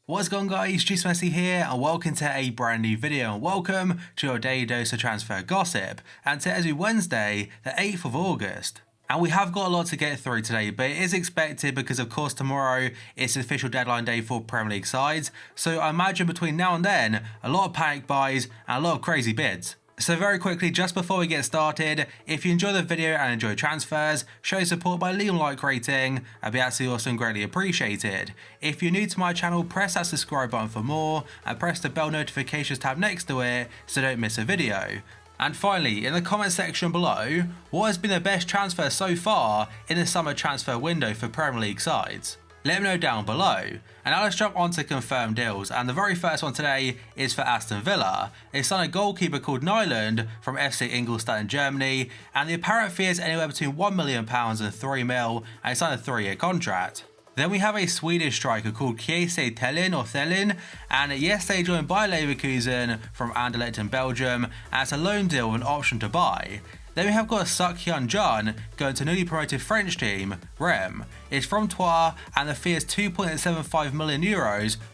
What's going on, guys? Juice Messi here and welcome to a brand new video and welcome to your daily dose of transfer gossip. And today is Wednesday, the 8th of August. And we have got a lot to get through today, but it is expected because of course tomorrow is the official deadline day for Premier League sides. So I imagine between now and then, a lot of panic buys and a lot of crazy bids. So very quickly, just before we get started, if you enjoy the video and enjoy transfers, show support by leaving a like rating, I'd be absolutely awesome, greatly appreciated. If you're new to my channel, press that subscribe button for more, and press the bell notifications tab next to it so don't miss a video. And finally, in the comment section below, what has been the best transfer so far in the summer transfer window for Premier League sides? Let me know down below. And now let's jump on to confirmed deals, and the very first one today is for Aston Villa. They signed a goalkeeper called Nyland from FC Ingolstadt in Germany, and the apparent fee is anywhere between £1 million and £3 million, and it's on a 3-year contract. Then we have a Swedish striker called Thelin, and yesterday joined by Leverkusen from Anderlecht in Belgium, and it's a loan deal with an option to buy. Then we have got Sakhyun Jun going to newly promoted French team, Rennes. It's from Troyes and the fee is €2.75 million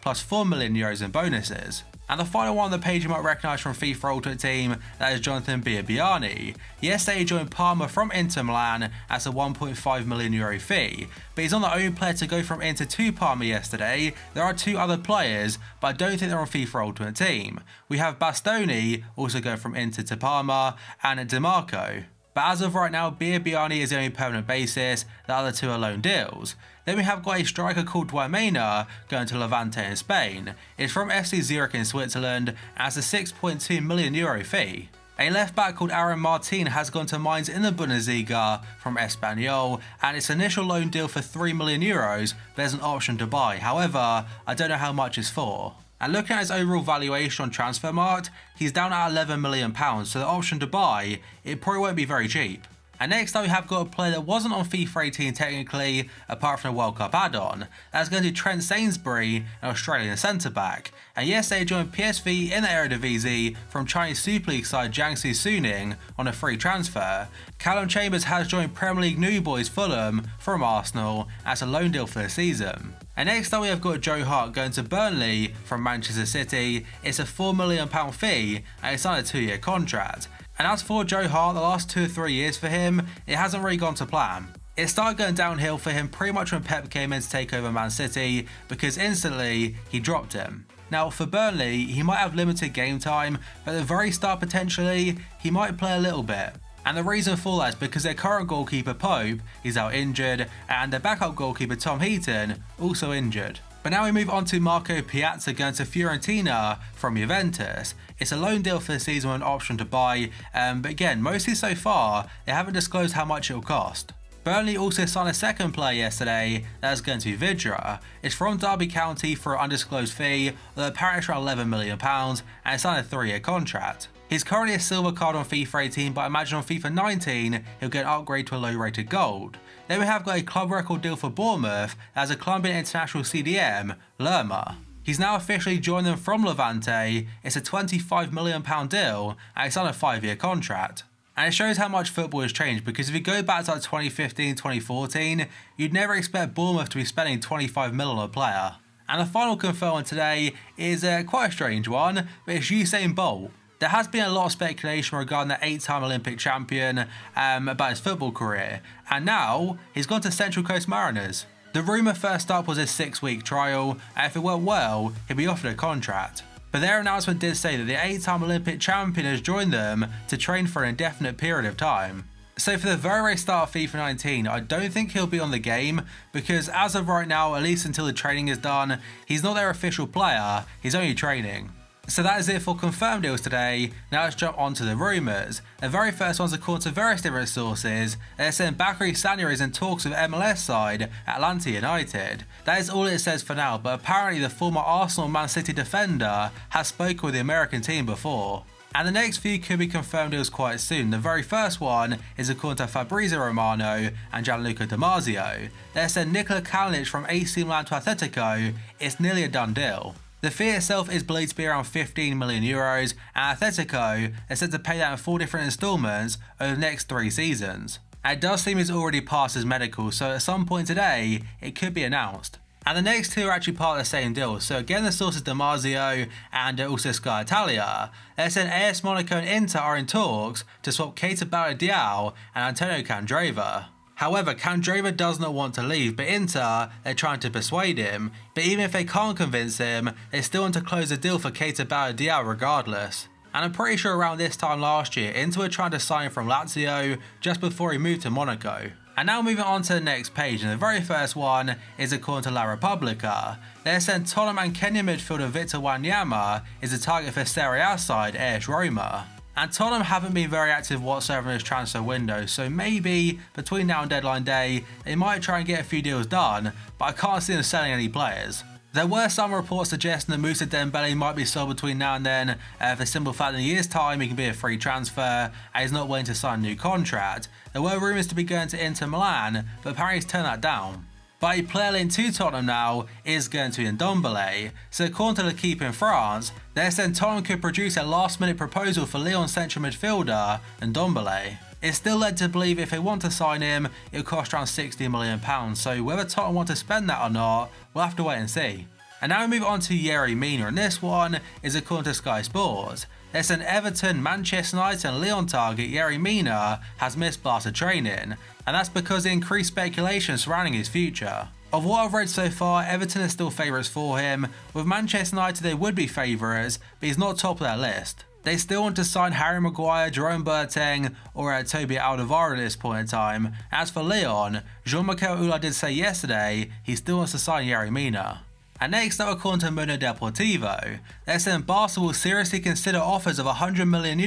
plus €4 million in bonuses. And the final one on the page you might recognise from FIFA Ultimate Team, that is Jonathan Biabiany. Yesterday he joined Parma from Inter Milan at a €1.5 million fee, but he's not the only player to go from Inter to Parma yesterday. There are two other players, but I don't think they're on FIFA Ultimate Team. We have Bastoni also going from Inter to Parma, and DiMarco. But as of right now, Biabiany is the only permanent basis, the other two are loan deals. Then we have got a striker called Duamena going to Levante in Spain. It's from FC Zurich in Switzerland and has a €6.2 million fee. A left back called Aaron Martin has gone to Mainz in the Bundesliga from Espanyol, and its initial loan deal for €3 million, but there's an option to buy. However, I don't know how much it's for. And looking at his overall valuation on Transfermarkt, he's down at £11 million, so the option to buy, it probably won't be very cheap. And next up we have got a player that wasn't on FIFA 18 technically, apart from the World Cup add-on. That's going to Trent Sainsbury, an Australian centre-back. And yesterday joined PSV in the Eredivisie from Chinese Super League side Jiangsu Suning on a free transfer. Callum Chambers has joined Premier League new boys Fulham from Arsenal as a loan deal for the season. And next up we have got Joe Hart going to Burnley from Manchester City. It's a £4 million fee and it's on a 2-year contract. And as for Joe Hart, the last 2 or 3 years for him, it hasn't really gone to plan. It started going downhill for him pretty much when Pep came in to take over Man City, because instantly he dropped him. Now for Burnley, he might have limited game time, but at the very start potentially, he might play a little bit. And the reason for that is because their current goalkeeper Pope is out injured, and their backup goalkeeper Tom Heaton also injured. But now we move on to Marco Piazza going to Fiorentina from Juventus. It's a loan deal for the season with an option to buy, but again, mostly so far, they haven't disclosed how much it will cost. Burnley also signed a second player yesterday, that is going to be Vidra. It's from Derby County for an undisclosed fee, although apparently it's around £11 million, and it's on a 3-year contract. He's currently a silver card on FIFA 18, but I imagine on FIFA 19 he'll get an upgrade to a low rated gold. Then we have got a club record deal for Bournemouth as a Colombian international CDM, Lerma. He's now officially joined them from Levante. It's a £25 million deal and it's on a 5-year contract. And it shows how much football has changed, because if you go back to like 2015-2014, you'd never expect Bournemouth to be spending £25 million on a player. And the final confirmed one today is quite a strange one, but it's Usain Bolt. There has been a lot of speculation regarding the 8-time Olympic champion about his football career, and now he's gone to Central Coast Mariners. The rumour first up was a 6-week trial, and if it went well, he'd be offered a contract. But their announcement did say that the 8-time Olympic champion has joined them to train for an indefinite period of time. So for the very start of FIFA 19, I don't think he'll be on the game, because as of right now, at least until the training is done, he's not their official player, he's only training. So that is it for confirmed deals today. Now let's jump on to the rumours. The very first one's according to various different sources. They're saying Bakary Sagna is in talks with MLS side Atlanta United. That is all it says for now, but apparently the former Arsenal Man City defender has spoken with the American team before. And the next few could be confirmed deals quite soon. The very first one is according to Fabrizio Romano and Gianluca Damasio. They're saying Nikola Kalinic from AC Milan to Atletico, it's nearly a done deal. The fee itself is believed to be around €15 million, and Atletico is said to pay that in 4 different instalments over the next 3 seasons. And it does seem he's already passed his medical, so at some point today, it could be announced. And the next two are actually part of the same deal. So again, the source is Damasio and also Sky Italia. They're saying AS Monaco and Inter are in talks to swap KEPA Arrizabalaga and Antonio Candreva. However, Candreva does not want to leave, but Inter, they're trying to persuade him. But even if they can't convince him, they still want to close a deal for KEPA Arrizabalaga regardless. And I'm pretty sure around this time last year, Inter were trying to sign him from Lazio just before he moved to Monaco. And now moving on to the next page, and the very first one is according to La Repubblica. They're saying Tottenham and Kenyan midfielder Victor Wanyama is a target for Serie A side AS Roma. And Tottenham haven't been very active whatsoever in this transfer window, so maybe between now and deadline day they might try and get a few deals done, but I can't see them selling any players. There were some reports suggesting that Moussa Dembele might be sold between now and then for the simple fact that in a year's time he can be a free transfer and he's not willing to sign a new contract. There were rumours to be going to Inter Milan, but apparently he's turned that down. But a player linked to Tottenham now is going to be Ndombele. So according to the keeper in France, they're saying Tottenham could produce a last minute proposal for Lyon central midfielder Ndombele. It's still led to believe if they want to sign him, it'll cost around £60 million, so whether Tottenham want to spend that or not, we'll have to wait and see. And now we move on to Yerry Mina, and this one is according to Sky Sports. There's an Everton, Manchester United and Lyon target Yerry Mina has missed Barca training, and that's because of increased speculation surrounding his future. Of what I've read so far, Everton are still favourites for him. With Manchester United they would be favourites, but he's not top of their list. They still want to sign Harry Maguire, Jerome Boateng or Toby Alderweireld at this point in time. As for Lyon, Jean-Michel Aulas did say yesterday he still wants to sign Yerry Mina. And next up, according to Mundo Deportivo, they're saying Barca will seriously consider offers of €100 million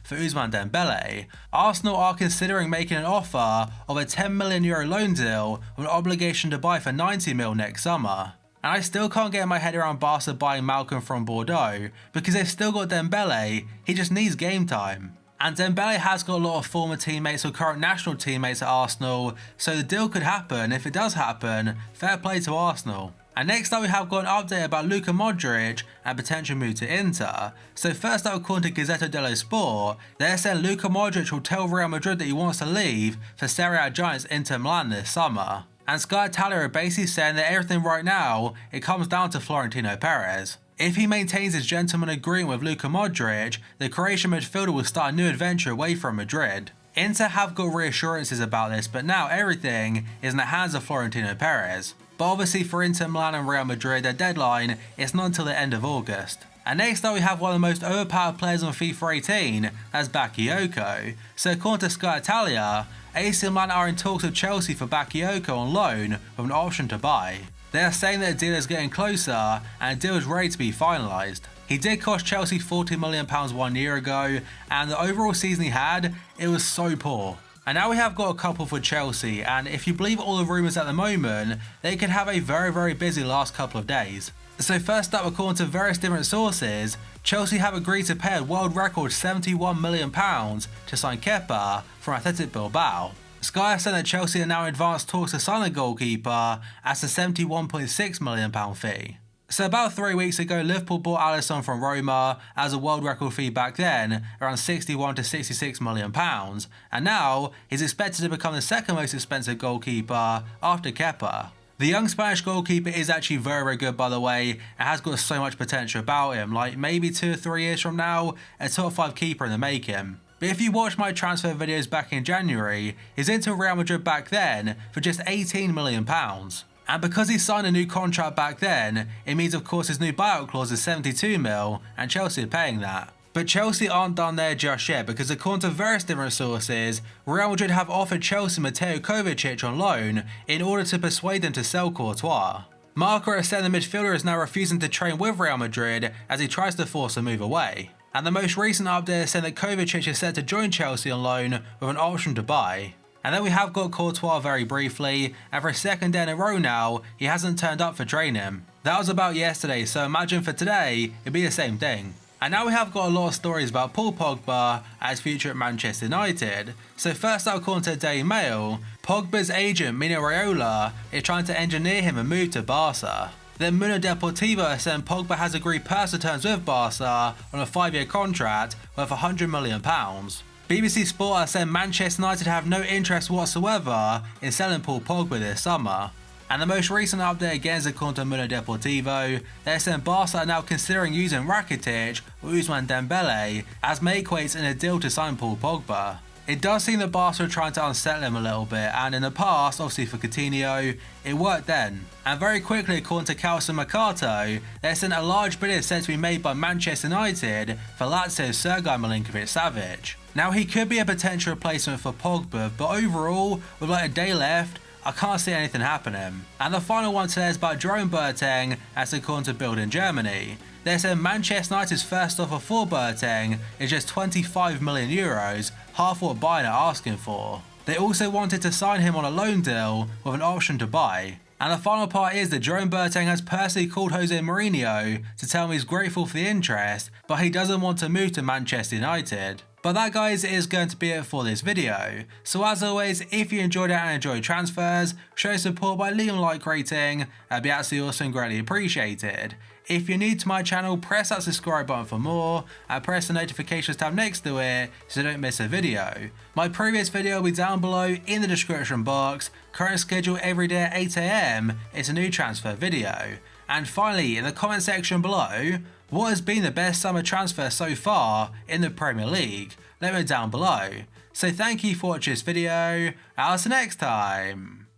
for Ousmane Dembele. Arsenal are considering making an offer of a €10 million loan deal with an obligation to buy for €90 million next summer. And I still can't get my head around Barca buying Malcolm from Bordeaux, because they've still got Dembele, he just needs game time. And Dembele has got a lot of former teammates or current national teammates at Arsenal, so the deal could happen. If it does happen, fair play to Arsenal. And next up we have got an update about Luka Modric and potential move to Inter. So first up, according to Gazzetta dello Sport, they're saying Luka Modric will tell Real Madrid that he wants to leave for Serie A giants Inter Milan this summer. And Sky Italia are basically saying that everything right now, it comes down to Florentino Perez. If he maintains his gentleman agreement with Luka Modric, the Croatian midfielder will start a new adventure away from Madrid. Inter have got reassurances about this, but now everything is in the hands of Florentino Perez. But obviously for Inter Milan and Real Madrid, their deadline is not until the end of August. And next up we have one of the most overpowered players on FIFA 18, that's Bakayoko. So according to Sky Italia, AC Milan are in talks with Chelsea for Bakayoko on loan with an option to buy. They are saying that a deal is getting closer and a deal is ready to be finalised. He did cost Chelsea £40 million 1 year ago, and the overall season he had, it was so poor. And now we have got a couple for Chelsea, and if you believe all the rumours at the moment, they could have a very busy last couple of days. So first up, according to various different sources, Chelsea have agreed to pay a world record £71 million to sign KEPA from Athletic Bilbao. Sky has said that Chelsea are now in advanced talks to sign the goalkeeper at a £71.6 million fee. So about 3 weeks ago, Liverpool bought Alisson from Roma as a world record fee back then, around £61 to £66 million, and now he's expected to become the second most expensive goalkeeper after Kepa. The young Spanish goalkeeper is actually very good, by the way, and has got so much potential about him, like maybe 2 or 3 years from now, a top 5 keeper in the making. But if you watch my transfer videos back in January, he's into Real Madrid back then for just £18 million. And because he signed a new contract back then, it means of course his new buyout clause is 72 mil, and Chelsea are paying that. But Chelsea aren't done there just yet, because according to various different sources, Real Madrid have offered Chelsea Mateo Kovacic on loan in order to persuade them to sell Courtois. Marca has said the midfielder is now refusing to train with Real Madrid as he tries to force a move away. And the most recent update is saying that Kovacic is set to join Chelsea on loan with an option to buy. And then we have got Courtois very briefly, and for a second day in a row now, he hasn't turned up for training. That was about yesterday, so imagine for today, it'd be the same thing. And now we have got a lot of stories about Paul POGBA and his future at Manchester United. So first up, according to the Daily Mail, Pogba's agent Mino Raiola is trying to engineer him a move to Barca. Then Mundo Deportivo is saying Pogba has agreed personal terms with Barca on a 5-year contract worth £100 million. BBC Sport are saying Manchester United have no interest whatsoever in selling Paul Pogba this summer. And the most recent update again is according to Mundo Deportivo, they're saying Barca are now considering using Rakitic or Ousmane Dembele as make-weights in a deal to sign Paul Pogba. It does seem that Barca are trying to unsettle him a little bit, and in the past, obviously for Coutinho, it worked then. And very quickly, according to Calcio Mercato, there's sent a large bid is said to be made by Manchester United for Lazio's Sergej Milinkovic-Savic. Now he could be a potential replacement for Pogba, but overall, with like a day left, I can't see anything happening. And the final one today is about Jerome Boateng, as according to Bild in Germany. They said Manchester United's first offer for Boateng is just €25 million, half what Bayern are asking for. They also wanted to sign him on a loan deal with an option to buy. And the final part is that Jerome Boateng has personally called Jose Mourinho to tell him he's grateful for the interest, but he doesn't want to move to Manchester United. But that, guys, is going to be it for this video. So as always, if you enjoyed it and enjoyed transfers, show support by leaving a like rating. That'd be absolutely awesome and greatly appreciated. If you're new to my channel, press that subscribe button for more and press the notifications tab next to it so you don't miss a video. My previous video will be down below in the description box. Current schedule every day at 8 AM is a new transfer video. And finally, in the comment section below, what has been the best summer transfer so far in the Premier League? Let me know down below. So thank you for watching this video, and I'll see you next time.